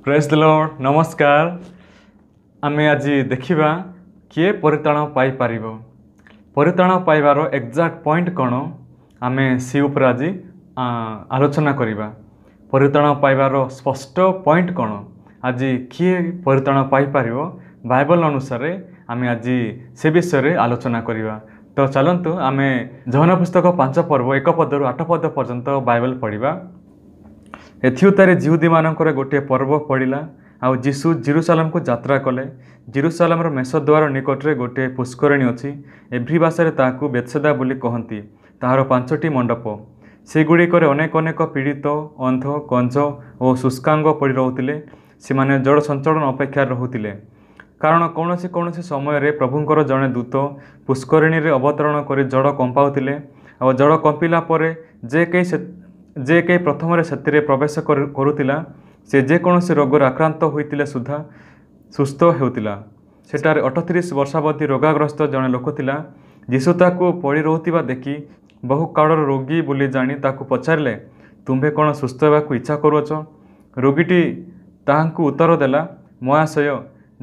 Praise the Lord नमस्कार। आमे आज देखिबा किए परित्राण पाई पारिबो। परित्राण पाइबार एक्जाक्ट पॉइंट कौन आमे सी उपर आज आलोचना करिबा। परित्राण पाइबार स्पष्ट पॉइंट कौन आज किए परित्राण पाई पारिबो बाइबल अनुसार आमे आज से विषय रे आलोचना करिबा। तो चलंतु आमे यूहन्ना पुस्तक 5 पर्व 1 पदरु 8 पद पर्यंत बाइबल पढ़िबा। एथिउतारे जिहुदी मानकर गोटे पर्व पड़िला आउ जीशु जेरुसालेम को यात्रा कले। जेरुसालेम मेषद्वार निकटरे गोटे पुष्करणी अच्छी। एभ्री भाषा ताकू बेत्सदा बोली कहती। ताहार 5टी मंडप सेगुड़िकर अनेक अनेक पीड़ित अंध कंज और शुष्कांग पड़ रोते से जड़ संचलन अपेक्षा रोते कारण कौन समय प्रभुंकर जड़े दूत पुष्करणी रे अवतरण कर जड़ कंपाउले और जड़ कंपिला जे कई प्रथम से प्रवेश करुला से जेकोसी रोगर आक्रांत होते सुधा सुस्थ होता। सेठार 38 वर्षावधि रोगाग्रस्त जड़े लोक थिला। जीशु ताकू पड़ी रोहिबा देखि बहु कालर रोगी बोली जानी ताकू पचारे तुम्हें कौन सुस्थ होगा इच्छा करुच। रोगीटी ताहांकु उत्तर देला महाशय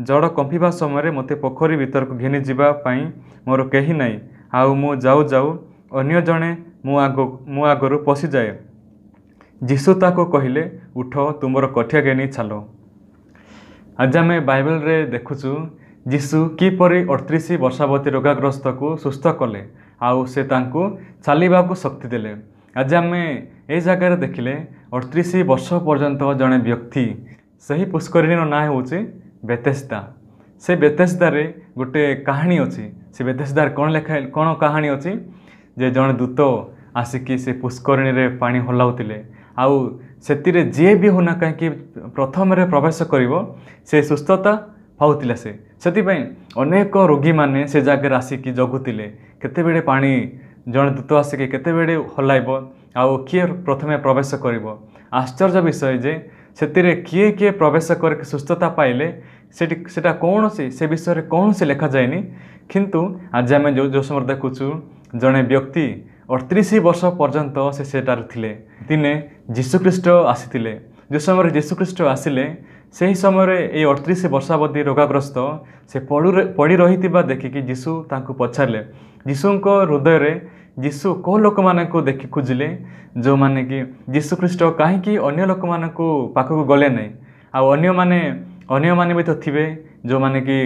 जड़ कंपिबा समय मते पोखरी भीतर को घिनी जावाई मोर कहीं नाई आउ मु जाऊ जाऊ अन्य जड़े मु आगरू पशि जाए। जीशु ताको कहले उठ तुमर कठिया घेनी छालो। आज आम बाइबल रे देखुचु जीशु किपरि 38 वर्षावधि रोगाग्रस्त को सुस्थ कले आउ से तांको चलवाक शक्ति देले। आज आम ए जगह देखिले 38 वर्ष पर्यंत जड़े व्यक्ति सही पुष्करिणी ना हूँ बेतेस्दा। से बेतेस्दार गोटे कहानी अच्छी। से बेतेस्दार कौन कहानी अच्छी जे जड़े दूत आसिकी से पुष्करिणी रे पानी हलाउतिले आउ सेतिरे जे भी होना कहीं प्रथम रे प्रवेश करिवो से सुस्थता पाउतिले। से अनेक रोगी माने से जगह आसिकी जगुतिले केते बेले पानी जड़े दूत आसिकी केते बेले हलाइबो आउ किए प्रथमे प्रवेश करिवो। आश्चर्य विषय जे सेतिरे किए किए प्रवेश करके सुस्थता पाइले सेटा कौन से विषय कौन से लिखा जाएनी। किंतु आज आम जो समय देखुचु जड़े व्यक्ति 38 वर्ष पर्यंत सेटार थिले। दिने जीशुख्रीष्ट आसीथिले। जो समय जीशुख्रीष्ट आसिले से समय ये 38 वर्षावधि रोगाग्रस्त से पड़ी रही देखिकी जीशु तांको पचारे। जीशुको हृदय रे जीशु को लोक मानक देखि खोजिले जो माने कि जीशुख्रीष्ट कहीं अन्य लोक मानक पाखक गले नहीं आउ अन्य माने भी तो थिबे जो माने कि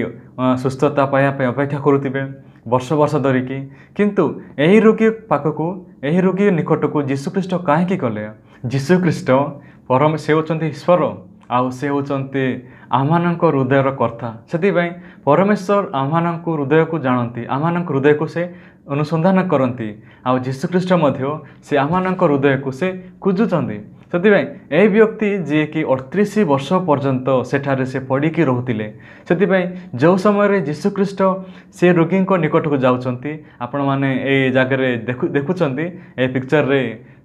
सुस्थता पाइबा अपेक्षा करुथिबे वर्ष वर्ष धरिकी। किंतु यही रोगी पाखकू यही रोगी निकटकू जीशुख्रीष्ट कहीं गले। जीशुख्रीष्ट परम से होचंती ईश्वर आउ से होचंती आमानक हृदयर कर्ता। से परमेश्वर आमानक हृदय को जानती आमानक हृदय को से अनुसंधान करती आउ जीशुख्रीष्ट मध्य से आमानक हृदय को से खोजुचंती। से यही व्यक्ति जी कि 38 वर्ष पर्यंत सेठारे से पड़िकी रोते से जो समय जीशुख्रीष्ट से रोगी निकट को जाउछंती आपण माने ए जगह देखुचंती ए पिक्चर रे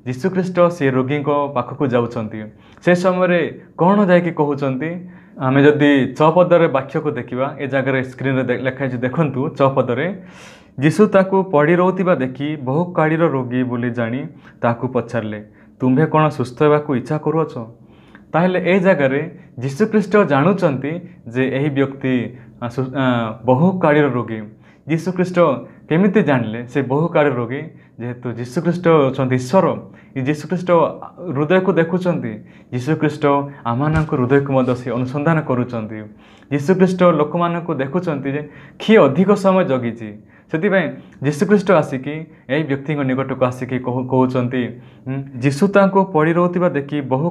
जीशुख्रीष्ट से रोगी पाखक जाउछंती से समय कौन जाकि कहउछंती। आमे जदि 6 पदरे वाक्य को देखिबा ए जगह स्क्रीन रे लिखा है देखंतु 6 पदरे जीशु ताकू पड़ी रोहिबा देखि बहु कालीर रोगी बोली जानी ताकू पचारे तुम्हें कौन सुस्थ होगा इच्छा करुच। ताहले ए जगह जीशुख्रीष्ट जानुचंती जे यही व्यक्ति बहु कालीर रोगी। जीशुख्रीष्ट केमिति जानले से बहु कालीर रोगी जेहेतु जीशुख्रीष्ट होचंती ईश्वर। जीशुख्रीष्ट हृदय को देखुचंती जीशुख्रीष्ट आमानक हृदय को मध्य से अनुसंधान करुचंती। जीशुख्रीष्ट लोक मानक देखुचंती जे किए अधिक समय जगिची से जीशुख्रीष्ट आसिकी यही व्यक्ति निकट को आसिकी कहउचंती जीशु तांको पड़ी रोहिबा देखि बहु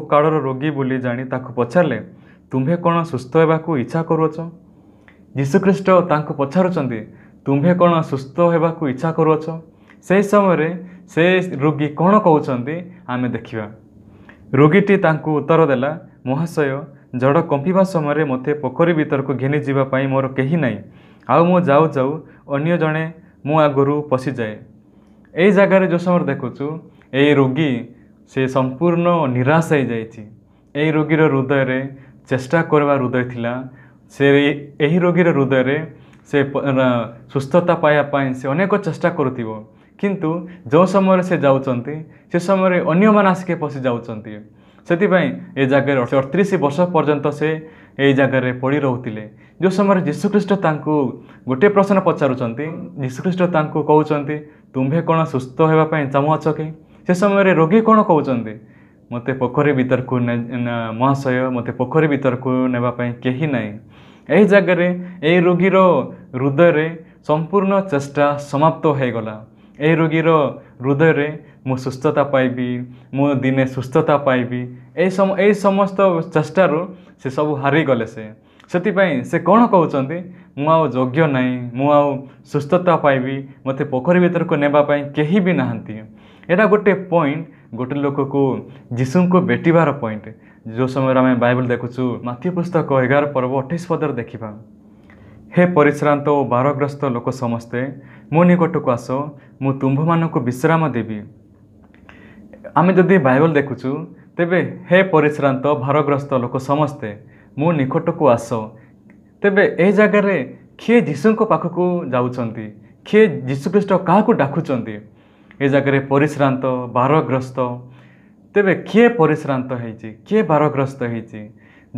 कालर रोगी बोली जानी ताको पचारे तुम्हें कौन सुस्थ होगा इच्छा करुच। जीशुख्रीष्ट तांको पचारुचंती तुम्हें कौन सुस्थ होगा इच्छा करुच। से समय से रोगी कौन कहउचंती आमे देखिबा। रोगीटी तांको उत्तर देला महाशय जड़ कंपिबा समय मते पोखरी भीतर को घिनी जावाई मोर कहीं नाई आउ मु जाऊ जाऊ अन्य जड़े मु आगरू पशि जाए। यही जगार जो समय देखुचु यही रोगी से संपूर्ण निराश हो जाइछि। यही रोगीर हृदय रे चेष्टा करवा हृदय थिला। से यही रोगीर हृदय रे से सुस्थता पाइबा से अनेक चेष्टा करुथिबो किंतु जो समय से जाउचंती से समय अन्य मान आसिके पशि जाउचंती। ସେଥିପାଇଁ ଏ ଜାଗାରେ 38 ବର୍ଷ ପର୍ଯ୍ୟନ୍ତ ସେ ଏଇ ଜାଗାରେ ପଡ଼ି ରହୁଥିଲେ। ଯେଉଁ ସମୟରେ ଯୀଶୁଖ୍ରୀଷ୍ଟ ତାଙ୍କୁ ଗୋଟିଏ ପ୍ରଶ୍ନ ପଚାରୁଛନ୍ତି, ଯୀଶୁଖ୍ରୀଷ୍ଟ ତାଙ୍କୁ କହୁଛନ୍ତି ତୁମ୍ଭେ କ'ଣ ସୁସ୍ଥ ହେବା ପାଇଁ ଚାହୁଁଅଛ କି? ସେ ସମୟରେ ରୋଗୀ କ'ଣ କହୁଛନ୍ତି? ମୋତେ ପୋଖରୀ ଭିତରକୁ ମହାଶୟ, ମୋତେ ପୋଖରୀ ଭିତରକୁ ନେବା ପାଇଁ କେହି ନାହିଁ। ଏହି ଜାଗାରେ ଏହି ରୋଗୀର ହୃଦୟରେ ସମ୍ପୂର୍ଣ୍ଣ ଚେଷ୍ଟା ସମାପ୍ତ ହୋଇଗଲା। ଏହି ରୋଗୀର ହୃଦୟରେ ମୁଁ ସୁସ୍ଥତା ପାଇବି, ମୁଁ ଦିନେ ସୁସ୍ଥତା ପାଇବି, ଏହି ସମସ୍ତ ଚେଷ୍ଟାରୁ ସେ ସବୁ ହାରିଗଲେ। ସେଥିପାଇଁ ସେ କ'ଣ କହୁଛନ୍ତି? ମୁଁ ଆଉ ଯୋଗ୍ୟ ନାହିଁ, ମୁଁ ଆଉ ସୁସ୍ଥତା ପାଇବି, ମୋତେ ପୋଖରୀ ଭିତରକୁ ନେବା ପାଇଁ କେହି ବି ନାହାନ୍ତି। ଏଇଟା ଗୋଟେ ପଏଣ୍ଟ, ଗୋଟେ ଲୋକକୁ ଯୀଶୁଙ୍କୁ ଭେଟିବାର ପଏଣ୍ଟ। ଯେଉଁ ସମୟରେ ଆମେ ବାଇବଲ ଦେଖୁଛୁ ମାଥ୍ୟୁ ପୁସ୍ତକ 11 ପର୍ବ 28 ପଦରେ ଦେଖିବା, ହେ ପରିଶ୍ରାନ୍ତ ଓ ଭାରଗ୍ରସ୍ତ ଲୋକ ସମସ୍ତେ ମୋ ନିକଟକୁ ଆସ, ମୁଁ ତୁମ୍ଭମାନଙ୍କୁ ବିଶ୍ରାମ ଦେବି। ଆମେ ଯଦି ବାଇବଲ ଦେଖୁଛୁ ତେବେ ହେ ପରିଶ୍ରାନ୍ତ ଭାରଗ୍ରସ୍ତ ଲୋକ ସମସ୍ତେ ମୋ ନିକଟକୁ ଆସ। ତେବେ ଏ ଜାଗାରେ କିଏ ଯୀଶୁଙ୍କ ପାଖକୁ ଯାଉଛନ୍ତି? କିଏ ଯୀଶୁଖ୍ରୀଷ୍ଟ କାହାକୁ ଡାକୁଛନ୍ତି? ଏ ଜାଗାରେ ପରିଶ୍ରାନ୍ତ ଭାରଗ୍ରସ୍ତ। ତେବେ କିଏ ପରିଶ୍ରାନ୍ତ ହେଇଛି, କିଏ ଭାରଗ୍ରସ୍ତ ହେଇଛି?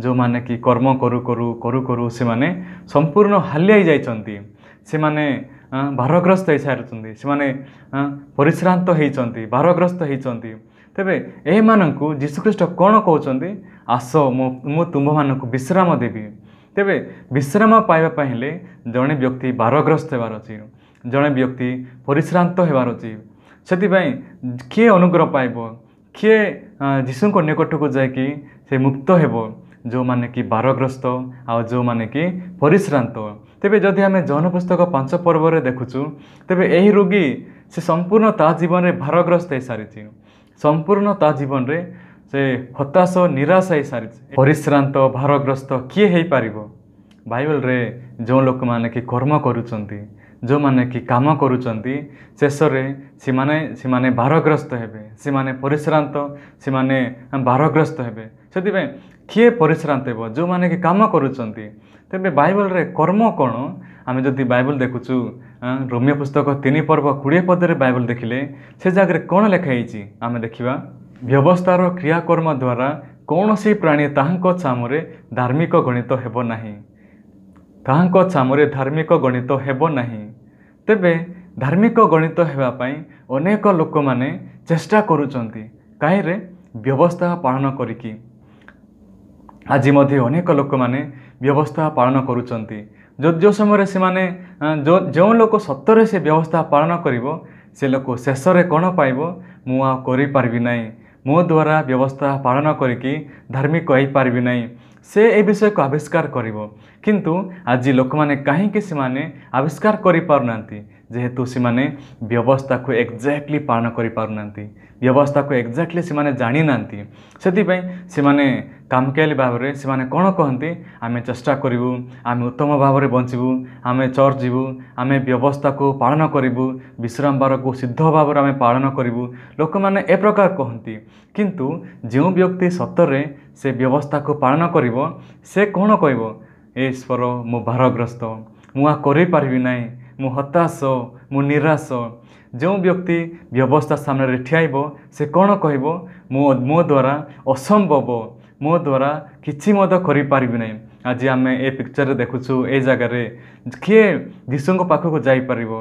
ଯେଉଁମାନେ କି କର୍ମ କରୁ କରୁ କରୁ କରୁ ସେମାନେ ସମ୍ପୂର୍ଣ୍ଣ ହାଲିଆ ଯାଇଛନ୍ତି, ସେମାନେ ଭାରଗ୍ରସ୍ତ ହେଇସାରିଛନ୍ତି, ସେମାନେ ପରିଶ୍ରାନ୍ତ ହେଇଛନ୍ତି, ଭାରଗ୍ରସ୍ତ ହେଇଛନ୍ତି। ତେବେ ଏମାନଙ୍କୁ ଯୀଶୁଖ୍ରୀଷ୍ଟ କ'ଣ କହୁଛନ୍ତି? ଆସ, ମୁଁ ତୁମ୍ଭମାନଙ୍କୁ ବିଶ୍ରାମ ଦେବି। ତେବେ ବିଶ୍ରାମ ପାଇବା ପାଇଁ ହେଲେ ଜଣେ ବ୍ୟକ୍ତି ଭାରଗ୍ରସ୍ତ ହେବାର ଅଛି, ଜଣେ ବ୍ୟକ୍ତି ପରିଶ୍ରାନ୍ତ ହେବାର ଅଛି। ସେଥିପାଇଁ କିଏ ଅନୁଗ୍ରହ ପାଇବ, କିଏ ଯୀଶୁଙ୍କ ନିକଟକୁ ଯାଇକି ସେ ମୁକ୍ତ ହେବ? ଯେଉଁମାନେ କି ଭାରଗ୍ରସ୍ତ ଆଉ ଯେଉଁମାନେ କି ପରିଶ୍ରାନ୍ତ। ତେବେ ଯଦି ଆମେ ଜହନ ପୁସ୍ତକ 5 ପର୍ବରେ ଦେଖୁଛୁ, ତେବେ ଏହି ରୋଗୀ ସେ ସମ୍ପୂର୍ଣ୍ଣ ତା ଜୀବନରେ ଭାରଗ୍ରସ୍ତ ହେଇସାରିଛି, ସମ୍ପୂର୍ଣ୍ଣ ତା ଜୀବନରେ ସେ ହତାଶ ନିରାଶ ହେଇସାରିଛି। ପରିଶ୍ରାନ୍ତ ଭାରଗ୍ରସ୍ତ କିଏ ହେଇପାରିବ? ବାଇବଲରେ ଯେଉଁ ଲୋକମାନେ କି କର୍ମ କରୁଛନ୍ତି, ଯେଉଁମାନେ କି କାମ କରୁଛନ୍ତି, ଶେଷରେ ସେମାନେ ଭାରଗ୍ରସ୍ତ ହେବେ, ସେମାନେ ପରିଶ୍ରାନ୍ତ, ସେମାନେ ଭାରଗ୍ରସ୍ତ ହେବେ। ସେଥିପାଇଁ କିଏ ପରିଶ୍ରାନ୍ତ ହେବ? ଯେଉଁମାନେ କି କାମ କରୁଛନ୍ତି। ତେବେ ବାଇବଲରେ କର୍ମ କ'ଣ? ଆମେ ଯଦି ବାଇବଲ ଦେଖୁଛୁ ରୋମିଓ ପୁସ୍ତକ 3 ପର୍ବ 20 ପଦରେ ବାଇବଲ ଦେଖିଲେ ସେ ଜାଗାରେ କ'ଣ ଲେଖା ହେଇଛି ଆମେ ଦେଖିବା। ବ୍ୟବସ୍ଥାର କ୍ରିୟାକର୍ମ ଦ୍ୱାରା କୌଣସି ପ୍ରାଣୀ ତାହାଙ୍କ ଛାମରେ ଧାର୍ମିକ ଗଣିତ ହେବ ନାହିଁ, ତାହାଙ୍କ ଛାମରେ ଧାର୍ମିକ ଗଣିତ ହେବ ନାହିଁ। ତେବେ ଧାର୍ମିକ ଗଣିତ ହେବା ପାଇଁ ଅନେକ ଲୋକମାନେ ଚେଷ୍ଟା କରୁଛନ୍ତି, କାହିଁରେ? ବ୍ୟବସ୍ଥା ପାଳନ କରିକି। ଆଜି ମଧ୍ୟ ଅନେକ ଲୋକମାନେ ବ୍ୟବସ୍ଥା ପାଳନ କରୁଛନ୍ତି। ଯେଉଁ ସମୟରେ ସେମାନେ ଯେଉଁ ଲୋକ ସତରେ ସେ ବ୍ୟବସ୍ଥା ପାଳନ କରିବ, ସେ ଲୋକ ଶେଷରେ କ'ଣ ପାଇବ? ମୁଁ ଆଉ କରିପାରିବି ନାହିଁ, ମୋ ଦ୍ୱାରା ବ୍ୟବସ୍ଥା ପାଳନ କରିକି ଧାର୍ମିକ ହେଇପାରିବି ନାହିଁ, ସେ ଏ ବିଷୟକୁ ଆବିଷ୍କାର କରିବ। କିନ୍ତୁ ଆଜି ଲୋକମାନେ କାହିଁକି ସେମାନେ ଆବିଷ୍କାର କରିପାରୁନାହାନ୍ତି? ଯେହେତୁ ସେମାନେ ବ୍ୟବସ୍ଥାକୁ ଏକ୍ଜାକ୍ଟଲି ପାଳନ କରିପାରୁନାହାନ୍ତି, ବ୍ୟବସ୍ଥାକୁ ଏକ୍ଜାକ୍ଟଲି ସେମାନେ ଜାଣିନାହାନ୍ତି। ସେଥିପାଇଁ ସେମାନେ କାମକେଲି ଭାବରେ ସେମାନେ କ'ଣ କହନ୍ତି? ଆମେ ଚେଷ୍ଟା କରିବୁ, ଆମେ ଉତ୍ତମ ଭାବରେ ବଞ୍ଚିବୁ, ଆମେ ଚର୍ଚ୍ଚ ଯିବୁ, ଆମେ ବ୍ୟବସ୍ଥାକୁ ପାଳନ କରିବୁ, ବିଶ୍ରାମ ବାରକୁ ସିଦ୍ଧ ଭାବରେ ଆମେ ପାଳନ କରିବୁ। ଲୋକମାନେ ଏ ପ୍ରକାର କହନ୍ତି। କିନ୍ତୁ ଯେଉଁ ବ୍ୟକ୍ତି ସତରେ ସେ ବ୍ୟବସ୍ଥାକୁ ପାଳନ କରିବ, ସେ କ'ଣ କହିବ? ଏ ଈଶ୍ୱର, ମୁଁ ଭାରଗ୍ରସ୍ତ, ମୁଁ ଆଉ କରିପାରିବି ନାହିଁ, ମୁଁ ହତାଶ, ମୁଁ ନିରାଶ। ଯେଉଁ ବ୍ୟକ୍ତି ବ୍ୟବସ୍ଥା ସାମ୍ନାରେ ଠିଆଇବ, ସେ କ'ଣ କହିବ? ମୋ ଦ୍ୱାରା ଅସମ୍ଭବ, ମୋ ଦ୍ୱାରା କିଛି ମଧ୍ୟ କରିପାରିବି ନାହିଁ। ଆଜି ଆମେ ଏ ପିକ୍ଚରରେ ଦେଖୁଛୁ, ଏ ଜାଗାରେ କିଏ ଯୀଶୁଙ୍କ ପାଖକୁ ଯାଇପାରିବ?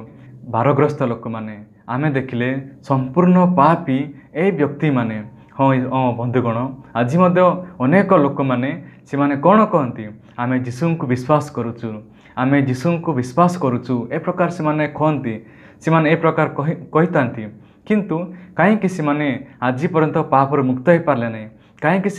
ଭାରଗ୍ରସ୍ତ ଲୋକମାନେ। ଆମେ ଦେଖିଲେ ସମ୍ପୂର୍ଣ୍ଣ ପାପୀ ଏ ବ୍ୟକ୍ତିମାନେ। ହଁ ବନ୍ଧୁଗଣ, ଆଜି ମଧ୍ୟ ଅନେକ ଲୋକମାନେ ସେମାନେ କ'ଣ କହନ୍ତି? ଆମେ ଯୀଶୁଙ୍କୁ ବିଶ୍ୱାସ କରୁଛୁ, ଆମେ ଯୀଶୁଙ୍କୁ ବିଶ୍ୱାସ କରୁଛୁ, ଏ ପ୍ରକାର ସେମାନେ କହନ୍ତି, ସେମାନେ ଏ ପ୍ରକାର କହିଥାନ୍ତି। କିନ୍ତୁ କାହିଁକି ସେମାନେ ଆଜି ପର୍ଯ୍ୟନ୍ତ ପାପରୁ ମୁକ୍ତ ହେଇପାରିଲେ ନାହିଁ? କାହିଁକି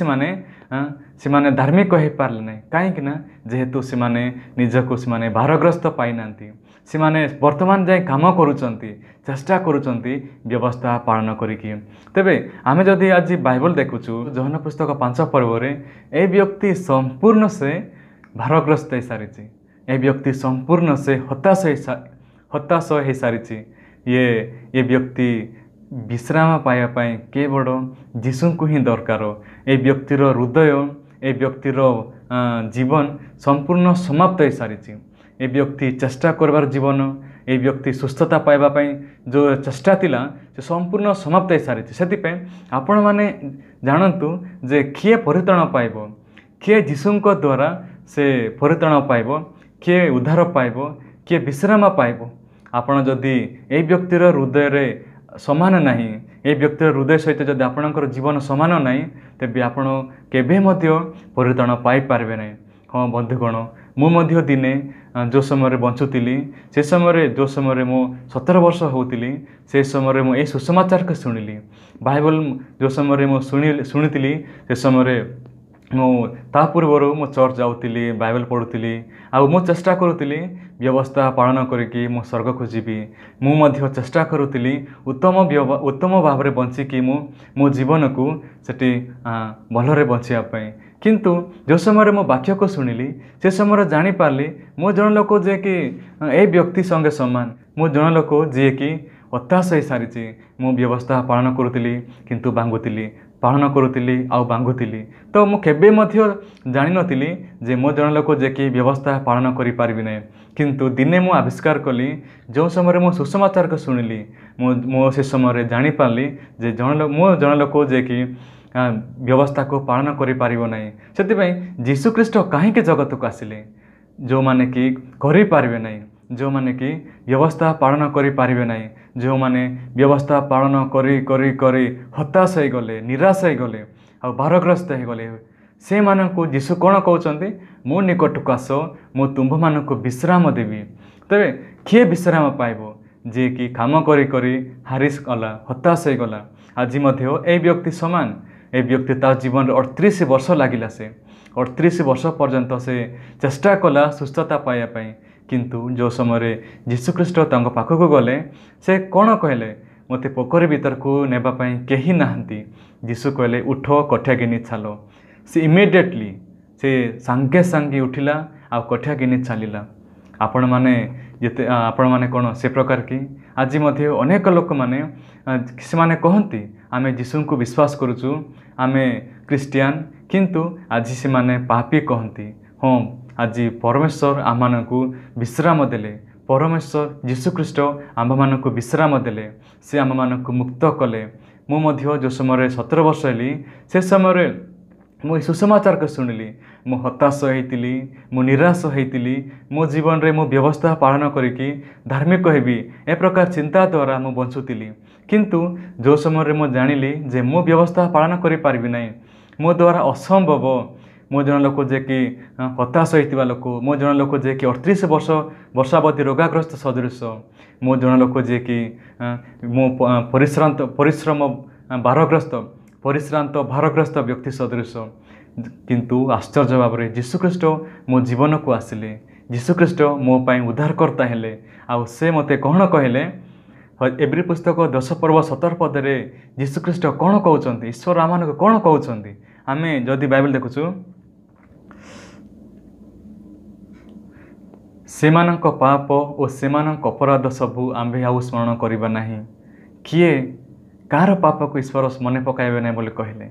ସେମାନେ ଧାର୍ମିକ ହେଇପାରିଲେ ନାହିଁ? କାହିଁକି ନା ଯେହେତୁ ସେମାନେ ନିଜକୁ ସେମାନେ ଭାରଗ୍ରସ୍ତ ପାଇନାହାନ୍ତି। ସେମାନେ ବର୍ତ୍ତମାନ ଯାଇ କାମ କରୁଛନ୍ତି, ଚେଷ୍ଟା କରୁଛନ୍ତି ବ୍ୟବସ୍ଥା ପାଳନ କରିକି। ତେବେ ଆମେ ଯଦି ଆଜି ବାଇବଲ ଦେଖୁଛୁ ଜହନ ପୁସ୍ତକ 5 ପର୍ବରେ, ଏ ବ୍ୟକ୍ତି ସମ୍ପୂର୍ଣ୍ଣ ସେ ଭାରଗ୍ରସ୍ତ ହେଇସାରିଛି, ଏ ବ୍ୟକ୍ତି ସମ୍ପୂର୍ଣ୍ଣ ସେ ହତାଶ ହେଇସାରିଛି। ଏ ବ୍ୟକ୍ତି ବିଶ୍ରାମ ପାଇବା ପାଇଁ କେବଳ ଯୀଶୁଙ୍କୁ ହିଁ ଦରକାର। ଏ ବ୍ୟକ୍ତିର ହୃଦୟ, ଏ ବ୍ୟକ୍ତିର ଜୀବନ ସମ୍ପୂର୍ଣ୍ଣ ସମାପ୍ତ ହେଇସାରିଛି। ଏ ବ୍ୟକ୍ତି ଚେଷ୍ଟା କରିବାର ଜୀବନ, ए व्यक्ति सुस्थता पाइबा पई जो चेष्टा थिला से संपूर्ण समाप्त हो सारी से आपण माने जानतु जे किए परित्राण पाइबो किए जीशुଙ୍କ द्वारा से परित्राण पाइबो किए उद्धार पाइबो किए विश्राम पाइबो आपण जदि ए व्यक्तिर हृदय रे समान नाही ए व्यक्तिर हृदय सहित जदि आपणकर जीवन समान नाही तेबे आपण केबे मध्य परित्राण पाई पारबे नाही। हाँ बंधुगण मु दिने जो समय बंचुली से समय जो समय मु 17 वर्ष होती से समय मु सुसमाचार को शुणिली बाइबल जो समय मु शुणी से समय ता पूर्वर मो चर्च जाऊली बाइबल पढ़ुली मु चेष्टा करुली व्यवस्था पालन करके मो स्वर्ग को जीवी मु चेष्टा करुली उत्तम भाव में बंचिकी मो जीवन को सेठी भलरे बचापी किंतु जो समय मो वाक्य को शुणिली से समय जानी पारली मो जन लोक जे कि ए व्यक्ति संगे समान मो जन लोक जे कि हताश हो सारी मु व्यवस्था पालन करुली किंतु बांगुली पालन करुली आउ बांगुली तो मु केबे मध्य जानी नथिली जे मो जन लोक जे कि व्यवस्था पालन करि पारबी नै किंतु दिने मु आविष्कार कली जो समय मो सुसमाचार को शुणिली मो से समय जानी पारली जे मो जन लोक जे कि व्यवस्था को पालन करि पारिबो नै सेति जीशु ख्रीष्ट काहे जगत को आसिले जो माने कि करि पारबे नै जो माने कि व्यवस्था पालन करि पारिबे नै जो माने व्यवस्था पालन करी करी करी हताश हो गले निराश हो गले आ भारग्रस्त हो गले से मानकु जीशु कौन कहउचंती मो निकटक आस मो तुम्भ मानकु विश्राम देवी तबे किए विश्राम पाइबो जे कि काम करी करी हारिस गला हताश हो गला आज मध्य ए व्यक्ति समान ए व्यक्ति ता जीवन 38 वर्ष लागिला से 38 वर्ष पर्यंत से चेष्टा कला सुस्थता पाया पाई किंतु जो समय जीशु ख्रीष्ट तांको पाखक गले से कौन कहले मते पोखरी भीतर को नेबा पई केही नाहंती जीशु कहले उठ कठिया गिनी छालो से इमिडिएटली से सांगे सांगे उठिला आ कठिया गिनी चलिला आपण माने जेते आपण माने कोन से प्रकार की आज मध्य अनेक लोक माने किसी माने कहंती आमे जीशु को विश्वास करूचु आमे क्रिश्चियन किंतु आज से माने पापी कहंती हाँ आज परमेश्वर आम मानकु विश्राम देले परमेश्वर जीशु ख्रीष्ट आम मानकु विश्राम देले से आम मानकु मुक्त कले मु मध्य जो समय 17 वर्ष हेली से समय मु सुसमाचार को शुणिली मु हताश होइतिली मु निराश होइतिली मो जीवन रे मु व्यवस्था पालन करिकी धार्मिक हेबी ए प्रकार चिंता द्वारा मु बंचुतिली किंतु जो समय मु जानिली जे मो व्यवस्था पालन करि पारबी नै मो द्वारा असंभव मो जन लोक जे कि हताश होइतिबा लोक मो जन लोक जे कि 38 वर्षावधि रोगाग्रस्त सदृश मो जन लोक जे कि मो परिश्रम भारग्रस्त व्यक्ति सदृश किंतु आश्चर्य भाव में जीशु ख्रीष्ट मो जीवन को आसिले जीशु ख्रीष्ट मो पाई उद्धारकर्ता हेले आ से मते कौन कहले एब्री पुस्तक 10 पर्व 17 पदरे जीशु ख्रीष्ट कौन कहउचंती ईश्वर आमान को कौन कहउचंती आमे जदि बाइबल देखुछु सेमानक पाप और सेमानक अपराध सबू आम्भे आउ स्मरण करिबा नाही किए कार पाप को ईश्वर मने पकाइबे नहीं बोले कहले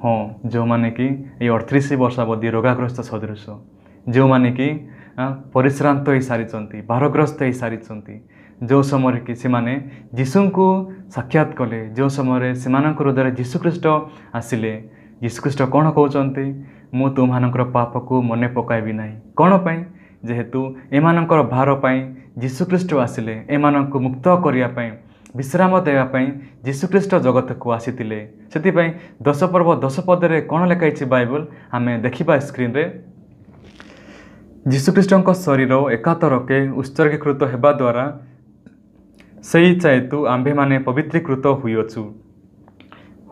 हाँ जो माने कि ये 38 वर्षावधि रोगाग्रस्त सदृश जो माने कि परिश्रांत हो सारी भारग्रस्त हो सारी जो समय कि से माने जीशु को साक्षात कले जो समय से हृदय जीशु ख्रीष्ट आसिले जीशु ख्रीष्ट कौन कहते मु तुमମାନଙ୍କର पाप को मने पकाइबी नहीं कौन पाई जेहेतु एमानଙ୍କର भार पाई जीशु ख्रीष्ट आसिले एमानଙ୍କୁ मुक्त करिया पाई विश्राम देवाई जीशु ख्रीष्ट जगत को आसीतिले से 10 पर्व 10 पदरे कौन लिखाई बाइबल आमे देखिबा स्क्रीन रे जीशु ख्रीष्ट शरीर एकातरके उत्सर्गीकृत हेबा द्वारा सही चाहेतु आम्भे माने पवित्रीकृत हुईअछु।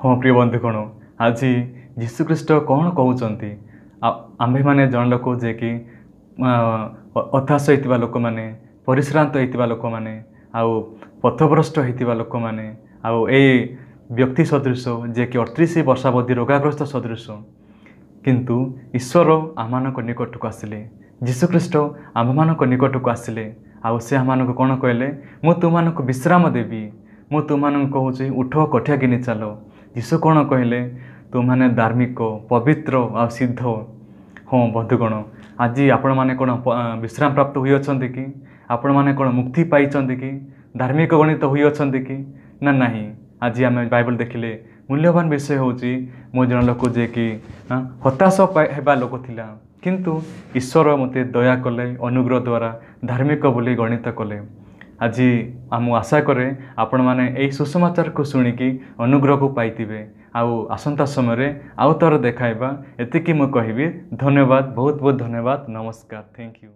हाँ प्रिय बंधुगण आज जीशु ख्रीष्ट कौन कहउचंती आम्भे माने जन लोक जे कि हताश होइतिबा लोक माने परिश्रांत होइतिबा लोक माने आउ पथभ्रष्ट होइतिबा लोक माने आउ ए व्यक्ति सदृश जे कि 38 वर्षावधि रोगाग्रस्त सदृश किंतु ईश्वर आमानक निकट को आसिले जीशु ख्रीष्ट आममानक निकट को आसिले आउ से आमानक कौन कहले मु तुमମାନଙ୍କୁ विश्राम देवी मु तुमମାନଙ୍କୁ कहूची उठ कठिया गिनी चलो जीशु कौन कहले तुमने धार्मिक पवित्र आ सिद्ध। हाँ बंधुगण आज आपण माने कौन विश्राम प्राप्त हुई अछंती कि आपण माने कौन मुक्ति पाई कि धार्मिक गणित हुई अच्छा कि ना नहीं। आज आम बाइबल देखिले मूल्यवान विषय हूँ मो जन लोक जे कि हताश होगा लोक थिला किंतु ईश्वर मते दया कले अनुग्रह द्वारा धार्मिक बोली गणित कले। आज आम आशा करे आपण माने एई सुसमाचार को शुणिकी अनुग्रह को पाइतिबे। आउ आसंता समय आउ तार देखाइबा एतिकी मु कहबी। धन्यवाद, बहुत बहुत धन्यवाद, नमस्कार, थैंक यू।